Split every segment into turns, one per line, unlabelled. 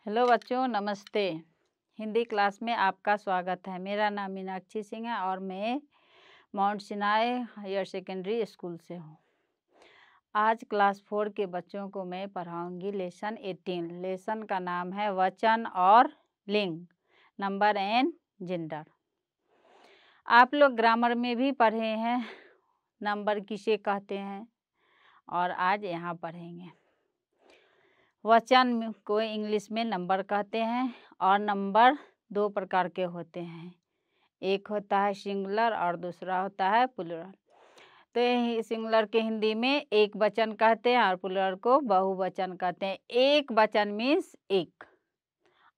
Hello बच्चों, नमस्ते। Hindi class में आपका स्वागत है। मेरा नाम मीनाक्षी सिंह है और मैं Mount Sinai higher secondary school से हूँ। आज क्लास 4 के बच्चों को मैं पढ़ाऊँगी लेसन 18। लेसन का नाम है वचन और लिंग, नंबर एंड जेंडर। आप लोग ग्रामर में भी पढ़े हैं नंबर किसे कहते हैं, और आज यहाँ पढ़ेंगे। वचन को इंग्लिश में नंबर कहते हैं और नंबर दो प्रकार के होते हैं, एक होता है सिंगुलर और दूसरा होता है प्लूरल। तो सिंगुलर के हिंदी में एक वचन कहते हैं और प्लूरल को बहुवचन कहते हैं। एक वचन मीन्स एक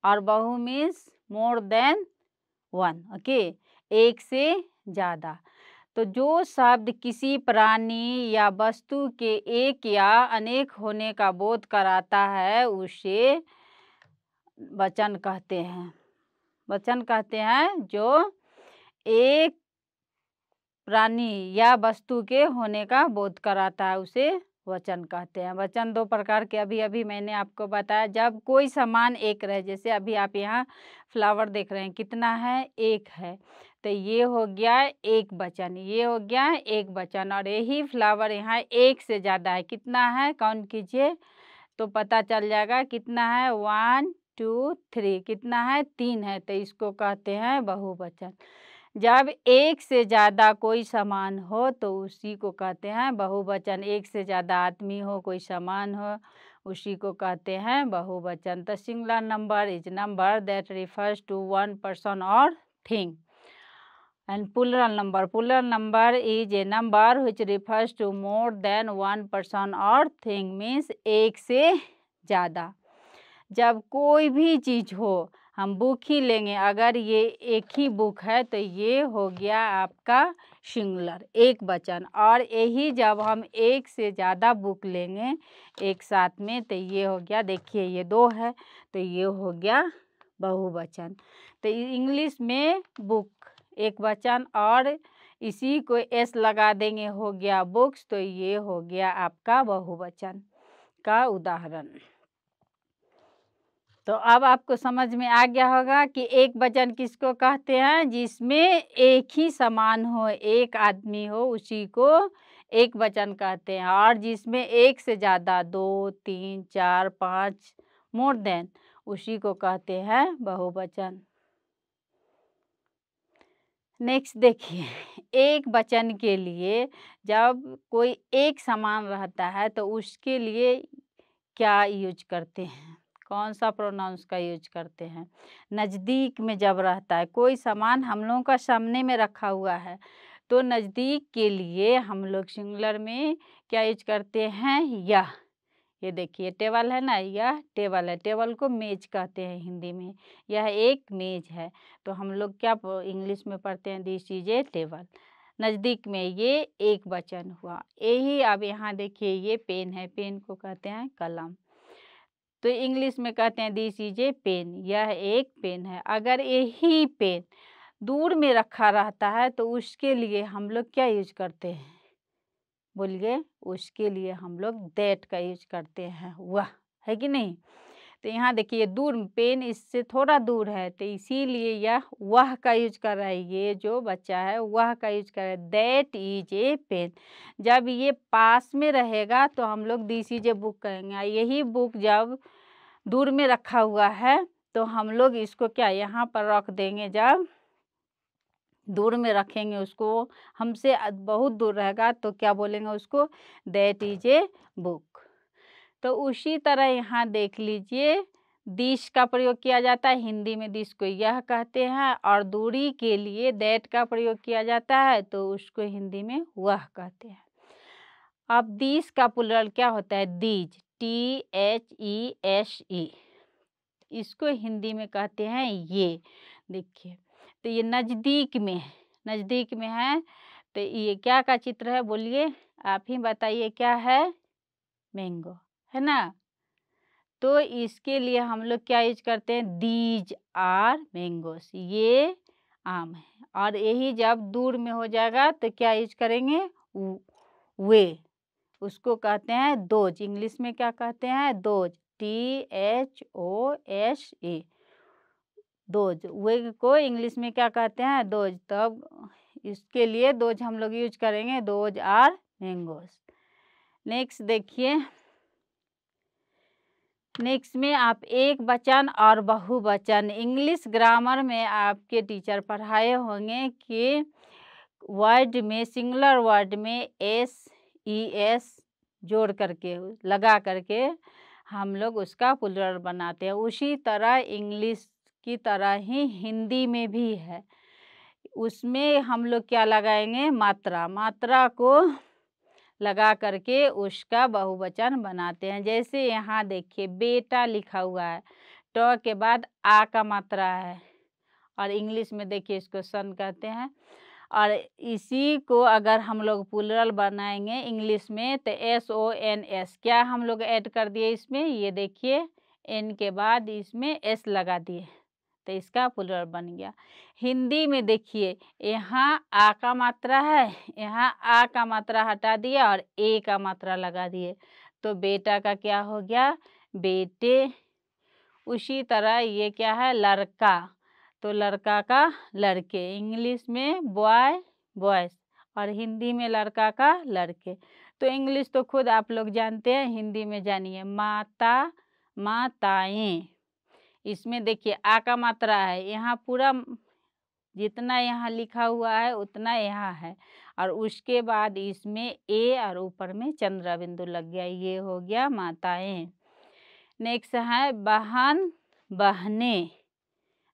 और बहु means more than one. Okay, एक से ज़्यादा। तो जो शब्द किसी प्राणी या वस्तु के एक या अनेक होने का बोध कराता है उसे वचन कहते हैं। वचन कहते हैं जो एक प्राणी या वस्तु के होने का बोध कराता है उसे वचन कहते हैं। वचन दो प्रकार के अभी मैंने आपको बताया। जब कोई सामान एक रहे, जैसे अभी आप यहाँ फ्लावर देख रहे हैं, कितना है? एक है, तो ये हो गया एक वचन, ये हो गया एक वचन। और यही फ्लावर यहाँ एक से ज़्यादा है, कितना है? काउंट कीजिए तो पता चल जाएगा कितना है। 1 2 3, कितना है? 3 है, तो इसको कहते हैं बहुवचन। जब एक से ज़्यादा कोई सामान हो तो उसी को कहते हैं बहुवचन। एक से ज़्यादा आदमी हो, कोई सामान हो, उसी को कहते हैं बहुवचन। तो singular number is number that refers to one person और thing, and plural number is a number which refers to more than one person or thing, means एक से ज़्यादा। जब कोई भी चीज़ हो, हम बुक ही लेंगे, अगर ये एक ही बुक है तो ये हो गया आपका सिंगुलर, एक वचन। और यही जब हम एक से ज़्यादा बुक लेंगे एक साथ में तो ये हो गया, देखिए ये 2 है तो ये हो गया बहुवचन। तो इंग्लिश में बुक एक वचन और इसी को एस लगा देंगे, हो गया बुक्स, तो ये हो गया आपका बहुवचन का उदाहरण। तो अब आपको समझ में आ गया होगा कि एक वचन किसको कहते हैं? जिसमें एक ही समान हो, एक आदमी हो, उसी को एक वचन कहते हैं। और जिसमें एक से ज़्यादा 2 3 4 5 मोर देन, उसी को कहते हैं बहुवचन। नेक्स्ट देखिए, एक वचन के लिए जब कोई एक समान रहता है तो उसके लिए क्या यूज करते हैं? कौन सा प्रोनाउंस का यूज करते हैं? नज़दीक में जब रहता है कोई सामान हम लोगों का सामने में रखा हुआ है तो नज़दीक के लिए हम लोग सिंगुलर में क्या यूज करते हैं? यह, ये देखिए टेबल है ना, यह टेबल है। टेबल को मेज कहते हैं हिंदी में, यह एक मेज है। तो हम लोग क्या इंग्लिश में पढ़ते हैं? This is a table. नज़दीक में ये एक वचन हुआ। यही अब यहाँ देखिए ये पेन है, पेन को कहते हैं कलम, तो इंग्लिश में कहते हैं दिस इज ए पेन, यह एक पेन है। अगर यही पेन दूर में रखा रहता है तो उसके लिए हम लोग क्या यूज करते हैं? बोलिए। उसके लिए हम लोग दैट का यूज करते हैं, वह, है कि नहीं? तो यहाँ देखिए दूर, पेन इससे थोड़ा दूर है तो इसीलिए यह वह का यूज कर रहा है। ये जो बच्चा है वह का यूज कर रहा है, दैट इज ए पेन। जब ये पास में रहेगा तो हम लोग दिस इज ए बुक कहेंगे। यही बुक जब दूर में रखा हुआ है तो हम लोग इसको क्या यहाँ पर रख देंगे। जब दूर में रखेंगे उसको, हमसे बहुत दूर रहेगा तो क्या बोलेंगे उसको? That is a book. तो उसी तरह यहाँ देख लीजिए, दिस का प्रयोग किया जाता है हिंदी में, दिस को यह कहते हैं, और दूरी के लिए दैट का प्रयोग किया जाता है तो उसको हिंदी में वह कहते हैं। अब दिस का प्लुरल क्या होता है? दीज, THESE, इसको हिंदी में कहते हैं ये। देखिए तो ये नज़दीक में, नज़दीक में है तो ये क्या का चित्र है? बोलिए, आप ही बताइए क्या है? मैंगो, है ना? तो इसके लिए हम लोग क्या यूज करते हैं? दीज आर मैंगोस, ये आम है। और यही जब दूर में हो जाएगा तो क्या यूज करेंगे? वे, उसको कहते हैं दोज। इंग्लिश में क्या कहते हैं? दोज। THOSE, those. वेग को इंग्लिश में क्या कहते हैं? दोज। तब इसके लिए दोज हम लोग यूज करेंगे, दोज आर मैंगोज। नेक्स्ट देखिए, नेक्स्ट में आप एक वचन और बहुवचन, इंग्लिश ग्रामर में आपके टीचर पढ़ाए होंगे कि वर्ड में, सिंगुलर वर्ड में SES जोड़ करके, लगा करके हम लोग उसका प्लूरल बनाते हैं। उसी तरह इंग्लिश की तरह ही हिंदी में भी है। उसमें हम लोग क्या लगाएंगे? मात्रा। मात्रा को लगा करके उसका बहुवचन बनाते हैं। जैसे यहाँ देखिए बेटा लिखा हुआ है, ट के बाद आ का मात्रा है, और इंग्लिश में देखिए इसको सन कहते हैं। और इसी को अगर हम लोग प्लूरल बनाएंगे इंग्लिश में तो SONS, क्या हम लोग ऐड कर दिए इसमें? ये देखिए N के बाद इसमें S लगा दिए तो इसका प्लूरल बन गया। हिंदी में देखिए यहाँ आ का मात्रा है, यहाँ आ का मात्रा हटा दिए और ए का मात्रा लगा दिए तो बेटा का क्या हो गया? बेटे। उसी तरह ये क्या है? लड़का, तो लड़का का लड़के। इंग्लिश में बॉय बॉयज और हिंदी में लड़का का लड़के। तो इंग्लिश तो खुद आप लोग जानते हैं, हिंदी में जानिए। माता माताएं। इसमें देखिए आ का मात्रा है, यहाँ पूरा जितना यहाँ लिखा हुआ है उतना यहाँ है, और उसके बाद इसमें ए और ऊपर में चंद्र बिंदु लग गया, ये हो गया माताएं। नेक्स्ट है बहन बहने,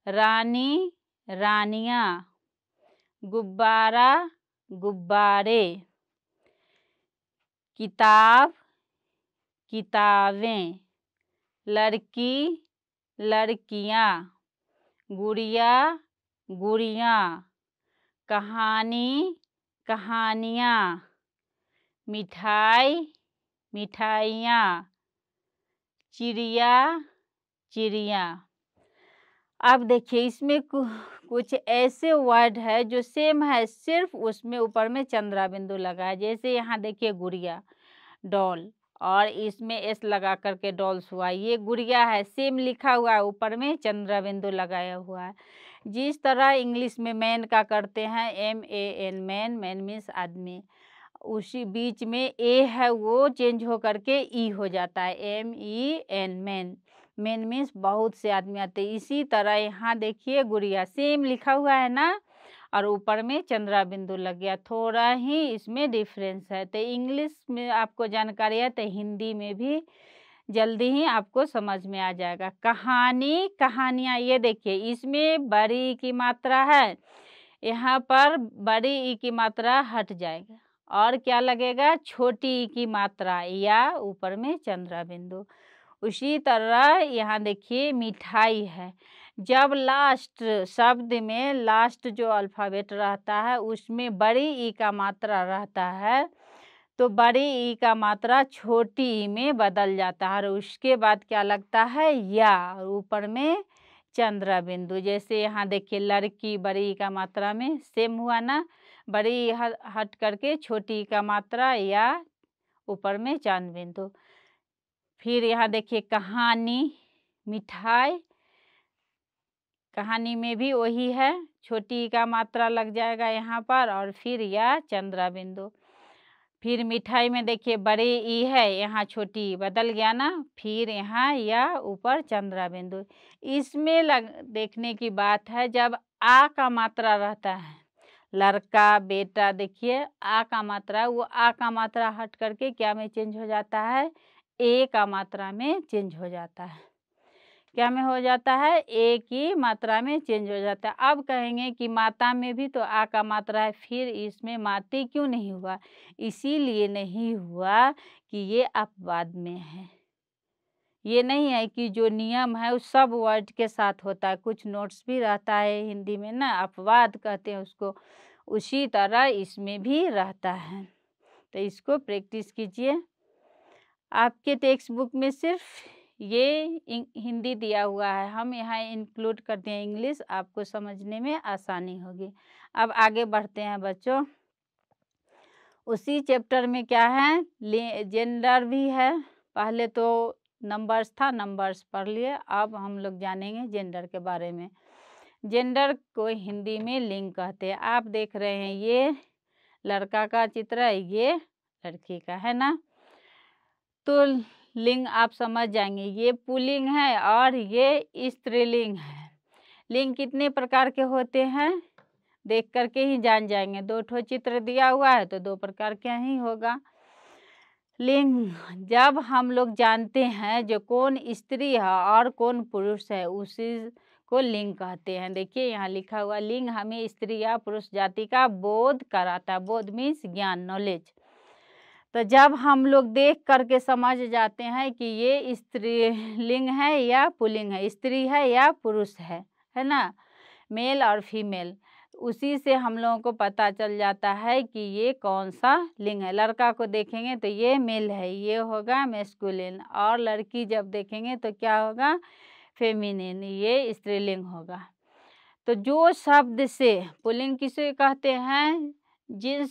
रानी रानियाँ, गुब्बारा गुब्बारे, किताब किताबें, लड़की लड़कियाँ, गुड़िया गुड़ियाँ, कहानी कहानियाँ, मिठाई मिठाइयाँ, चिड़िया चिड़िया। अब देखिए इसमें कुछ ऐसे वर्ड है जो सेम है, सिर्फ उसमें ऊपर में चंद्रा बिंदु लगा है। जैसे यहाँ देखिए गुड़िया, डॉल, और इसमें एस लगा करके डॉल्स हुआ, ये गुड़िया है, सेम लिखा हुआ है, ऊपर में चंद्रा बिंदु लगाया हुआ है। जिस तरह इंग्लिश में मैन का करते हैं MAN, मैन, मैन मीन्स आदमी, उसी बीच में ए है वो चेंज हो करके ई हो जाता है, MEN, मैन। मैन मीन्स बहुत से आदमी आते हैं। इसी तरह यहाँ देखिए गुड़िया, सेम लिखा हुआ है ना, और ऊपर में चंद्रा बिंदु लग गया, थोड़ा ही इसमें डिफरेंस है। तो इंग्लिश में आपको जानकारी है तो हिंदी में भी जल्दी ही आपको समझ में आ जाएगा। कहानी कहानियाँ, ये देखिए इसमें बड़ी ई की मात्रा है, यहाँ पर बड़ी ई की मात्रा हट जाएगा और क्या लगेगा? छोटी ई की मात्रा या ऊपर में चंद्रा बिंदु। उसी तरह यहाँ देखिए मिठाई है, जब लास्ट शब्द में लास्ट जो अल्फ़ाबेट रहता है उसमें बड़ी ई का मात्रा रहता है तो बड़ी ई का मात्रा छोटी ई में बदल जाता है, और उसके बाद क्या लगता है? या, और ऊपर में चंद्र बिंदु। जैसे यहाँ देखिए लड़की, बड़ी ई का मात्रा में सेम हुआ ना, बड़ी ई हट करके छोटी ई का मात्रा या, ऊपर में चंद्र बिंदु। फिर यहाँ देखिए कहानी मिठाई, कहानी में भी वही है, छोटी का मात्रा लग जाएगा यहाँ पर, और फिर या चंद्रा बिंदु। फिर मिठाई में देखिए बड़ी ई है, यहाँ छोटी बदल गया ना, फिर यहाँ या ऊपर चंद्रा बिंदु। इसमें देखने की बात है, जब आ का मात्रा रहता है, लड़का बेटा, देखिए आ का मात्रा, वो आ का मात्रा हट करके क्या में चेंज हो जाता है? ए का मात्रा में चेंज हो जाता है। क्या में हो जाता है? ए की मात्रा में चेंज हो जाता है। अब कहेंगे कि माता में भी तो आ का मात्रा है, फिर इसमें माते क्यों नहीं हुआ? इसीलिए नहीं हुआ कि ये अपवाद में है। ये नहीं है कि जो नियम है उस सब वर्ड के साथ होता है, कुछ नोट्स भी रहता है हिंदी में ना, अपवाद कहते हैं उसको, उसी तरह इसमें भी रहता है। तो इसको प्रैक्टिस कीजिए। आपके टेक्स्ट बुक में सिर्फ ये हिंदी दिया हुआ है, हम यहाँ इंक्लूड करते हैं इंग्लिश, आपको समझने में आसानी होगी। अब आगे बढ़ते हैं बच्चों। उसी चैप्टर में क्या है? जेंडर भी है। पहले तो नंबर्स था, नंबर्स पढ़ लिए। अब हम लोग जानेंगे जेंडर के बारे में। जेंडर को हिंदी में लिंग कहते हैं। आप देख रहे हैं ये लड़का का चित्र है, ये लड़की का है ना। तो लिंग आप समझ जाएंगे, ये पुल्लिंग है और ये स्त्रीलिंग है। लिंग कितने प्रकार के होते हैं देख करके ही जान जाएंगे। 2 ठो चित्र दिया हुआ है तो 2 प्रकार का ही होगा। लिंग जब हम लोग जानते हैं जो कौन स्त्री है और कौन पुरुष है, उसी को लिंग कहते हैं। देखिए यहाँ लिखा हुआ, लिंग हमें स्त्री या पुरुष जाति का बोध कराता है। बोध मीन्स ज्ञान, नॉलेज। तो जब हम लोग देख करके समझ जाते हैं कि ये स्त्रीलिंग है या पुल्लिंग है, स्त्री है या पुरुष है ना, मेल और फीमेल, उसी से हम लोगों को पता चल जाता है कि ये कौन सा लिंग है। लड़का को देखेंगे तो ये मेल है, ये होगा मैस्कुलिन, और लड़की जब देखेंगे तो क्या होगा, फेमिनिन, ये स्त्रीलिंग होगा। तो जो शब्द से पुल्लिंग किसे कहते हैं, जिन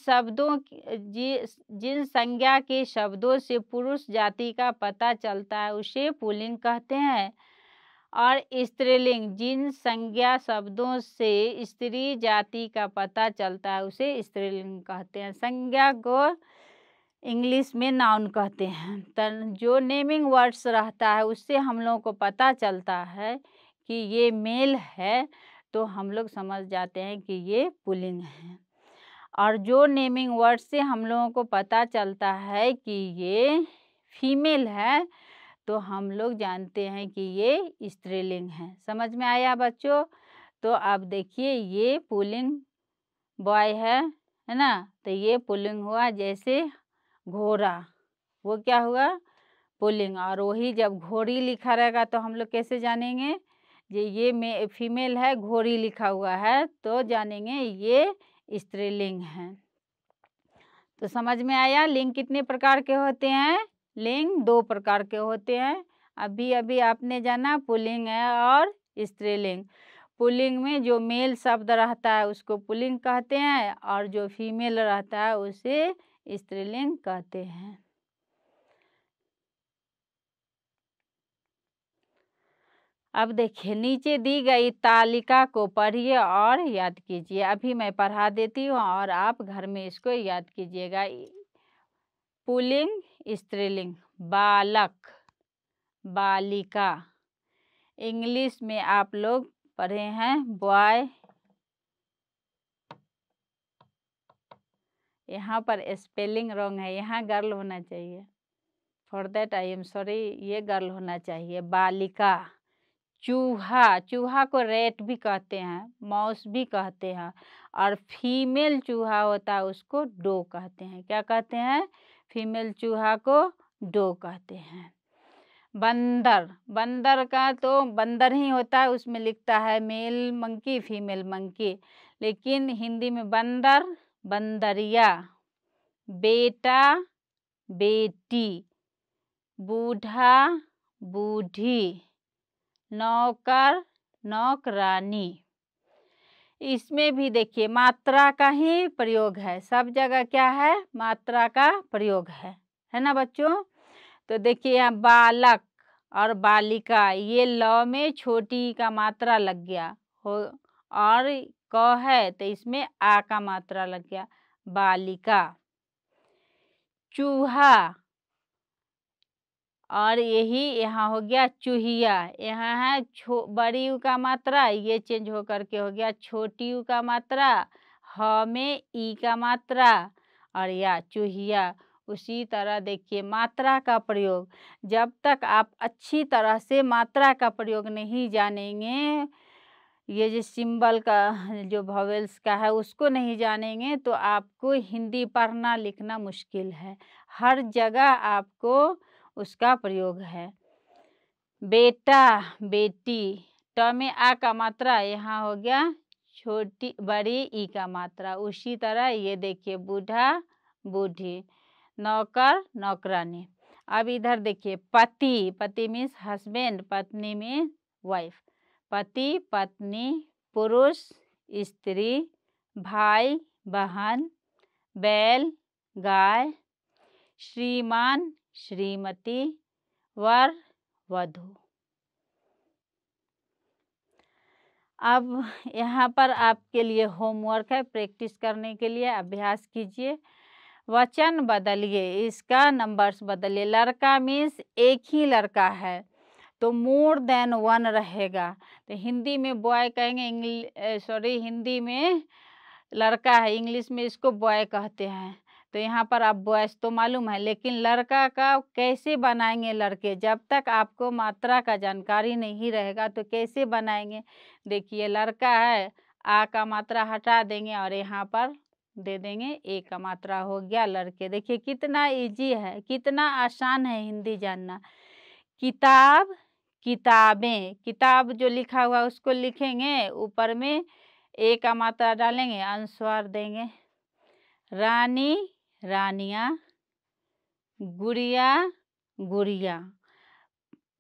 संज्ञा के शब्दों से पुरुष जाति का पता चलता है उसे पुल्लिंग कहते हैं। और स्त्रीलिंग जिन संज्ञा शब्दों से स्त्री जाति का पता चलता है उसे स्त्रीलिंग कहते हैं। संज्ञा को इंग्लिश में नाउन कहते हैं। तो जो नेमिंग वर्ड्स रहता है उससे हम लोगों को पता चलता है कि ये मेल है, तो हम लोग समझ जाते हैं कि ये पुल्लिंग है। और जो नेमिंग वर्ड से हम लोगों को पता चलता है कि ये फीमेल है, तो हम लोग जानते हैं कि ये स्त्रीलिंग है। समझ में आया बच्चों? तो अब देखिए ये पुल्लिंग बॉय है ना, तो ये पुल्लिंग हुआ। जैसे घोड़ा, वो क्या हुआ, पुल्लिंग। और वही जब घोड़ी लिखा रहेगा तो हम लोग कैसे जानेंगे, ये फीमेल है, घोड़ी लिखा हुआ है तो जानेंगे ये स्त्रीलिंग है। तो समझ में आया लिंग कितने प्रकार के होते हैं? लिंग 2 प्रकार के होते हैं। अभी आपने जाना पुल्लिंग है और स्त्रीलिंग। पुल्लिंग में जो मेल शब्द रहता है उसको पुल्लिंग कहते हैं, और जो फीमेल रहता है उसे स्त्रीलिंग कहते हैं। अब देखिए नीचे दी गई तालिका को पढ़िए और याद कीजिए। अभी मैं पढ़ा देती हूँ और आप घर में इसको याद कीजिएगा। पुल्लिंग, स्त्रीलिंग, बालक, बालिका। इंग्लिश में आप लोग पढ़े हैं बॉय। यहाँ पर स्पेलिंग रॉन्ग है, यहाँ गर्ल होना चाहिए। For that I am sorry, ये गर्ल होना चाहिए। बालिका। चूहा, चूहा को रैट भी कहते हैं, माउस भी कहते हैं, और फीमेल चूहा होता है उसको डो कहते हैं। क्या कहते हैं? फीमेल चूहा को डो कहते हैं। बंदर, बंदर का तो बंदर ही होता है, उसमें लिखता है मेल मंकी, फीमेल मंकी, लेकिन हिंदी में बंदर, बंदरिया। बेटा, बेटी। बूढ़ा, बूढ़ी। नौकर, नौकरानी। इसमें भी देखिए मात्रा का ही प्रयोग है, सब जगह क्या है, मात्रा का प्रयोग है ना बच्चों। तो देखिए यहाँ बालक और बालिका, ये ल में छोटी का मात्रा लग गया हो, और क है तो इसमें आ का मात्रा लग गया, बालिका। चूहा, और यही यहाँ हो गया चूहिया। यहाँ है बड़ी यू का मात्रा, ये चेंज होकर के हो गया छोटी यू का मात्रा, ह में ई का मात्रा, और या चूहिया। उसी तरह देखिए मात्रा का प्रयोग, जब तक आप अच्छी तरह से मात्रा का प्रयोग नहीं जानेंगे, ये जो सिंबल का जो वॉवेल्स का है उसको नहीं जानेंगे, तो आपको हिंदी पढ़ना लिखना मुश्किल है। हर जगह आपको उसका प्रयोग है। बेटा, बेटी, ट में आ का मात्रा, यहाँ हो गया छोटी बड़ी ई का मात्रा। उसी तरह ये देखिए बूढ़ा, बूढ़ी। नौकर, नौकरानी। अब इधर देखिए पति, पति मीन्स हस्बैंड, पत्नी मीन्स वाइफ। पति, पत्नी, पुरुष, स्त्री, भाई, बहन, बैल, गाय, श्रीमान, श्रीमती, वर, वधु। अब यहाँ पर आपके लिए होमवर्क है, प्रैक्टिस करने के लिए अभ्यास कीजिए। वचन बदलिए, इसका नंबर्स बदलिए। लड़का मीन्स एक ही लड़का है तो मोर देन वन रहेगा। तो हिंदी में बॉय कहेंगे, हिंदी में लड़का है, इंग्लिश में इसको बॉय कहते हैं। तो यहाँ पर आप बॉयज तो मालूम है, लेकिन लड़का का कैसे बनाएंगे लड़के, जब तक आपको मात्रा का जानकारी नहीं रहेगा तो कैसे बनाएंगे। देखिए लड़का है, आ का मात्रा हटा देंगे और यहाँ पर दे देंगे ए का मात्रा, हो गया लड़के। देखिए कितना इजी है, कितना आसान है हिंदी जानना। किताब, किताबें, किताब जो लिखा हुआ उसको लिखेंगे, ऊपर में ए का मात्रा डालेंगे, अनुस्वार देंगे। रानी, रानियाँ। गुड़िया, गुड़िया,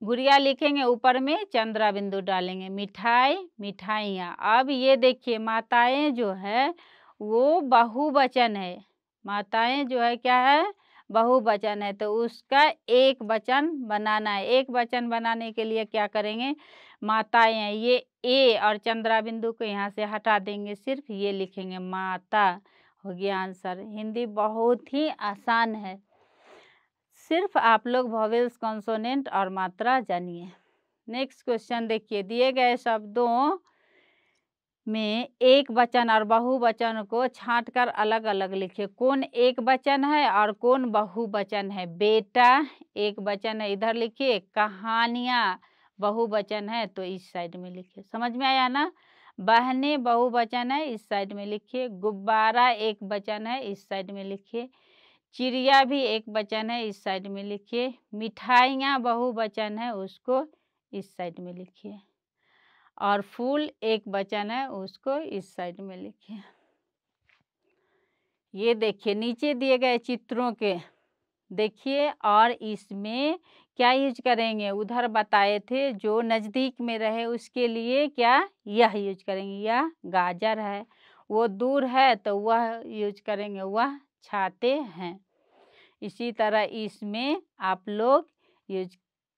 गुड़िया लिखेंगे, ऊपर में चंद्रा बिंदु डालेंगे। मिठाई, मिठाइयाँ। अब ये देखिए माताएं जो है वो बहुवचन है, माताएं जो है क्या है, बहुवचन है, तो उसका एक वचन बनाना है। एक वचन बनाने के लिए क्या करेंगे, माताएं हैं, ये ए और चंद्रा बिंदु को यहाँ से हटा देंगे, सिर्फ ये लिखेंगे माता, हो गया आंसर। हिंदी बहुत ही आसान है, सिर्फ आप लोग वॉवेल्स, कॉन्सोनेंट और मात्रा जानिए। नेक्स्ट क्वेश्चन देखिए, दिए गए शब्दों में एक वचन और बहुवचन को छांटकर अलग अलग लिखिए। कौन एक वचन है और कौन बहुवचन है। बेटा एक वचन है, इधर लिखिए। कहानियाँ बहुवचन है तो इस साइड में लिखिए। समझ में आया ना। बहनें बहुवचन है, इस साइड में लिखिए। गुब्बारा एक वचन है, इस साइड में लिखिए। चिड़िया भी एक वचन है, इस साइड में लिखिए। मिठाइयाँ बहुवचन है, उसको इस साइड में लिखिए। और फूल एक वचन है, उसको इस साइड में लिखिए। ये देखिए नीचे दिए गए चित्रों के देखिए और इसमें क्या यूज करेंगे, उधर बताए थे जो नज़दीक में रहे उसके लिए क्या यह यूज करेंगे। यह गाजर है, वो दूर है तो वह यूज करेंगे, वह छाते हैं। इसी तरह इसमें आप लोग यूज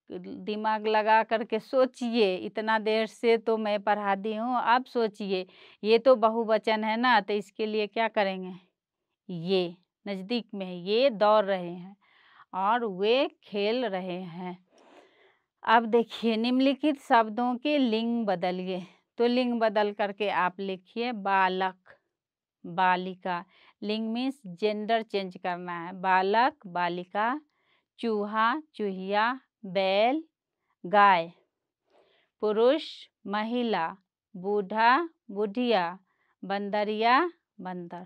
दिमाग लगा करके सोचिए। इतना देर से तो मैं पढ़ा दी हूँ, अब सोचिए। ये तो बहुवचन है ना, तो इसके लिए क्या करेंगे, ये नज़दीक में है, ये दौड़ रहे हैं और वे खेल रहे हैं। अब देखिए निम्नलिखित शब्दों के लिंग बदलिए। तो लिंग बदल करके आप लिखिए। बालक, बालिका। लिंग मीन्स जेंडर चेंज करना है। बालक, बालिका। चूहा, चूहिया। बैल, गाय। पुरुष, महिला। बूढ़ा, बुढ़िया। बंदरिया, बंदर।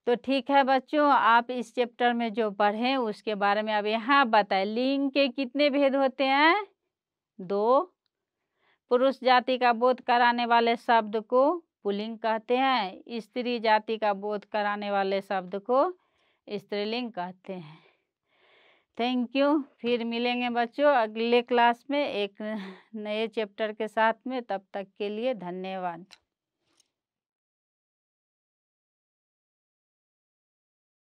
तो ठीक है बच्चों, आप इस चैप्टर में जो पढ़ें उसके बारे में अब यहाँ बताएं। लिंग के कितने भेद होते हैं, 2। पुरुष जाति का बोध कराने वाले शब्द को पुल्लिंग कहते हैं। स्त्री जाति का बोध कराने वाले शब्द को स्त्रीलिंग कहते हैं। Thank you. फिर मिलेंगे बच्चों अगले क्लास में एक नए चैप्टर के साथ में। तब तक के लिए धन्यवाद।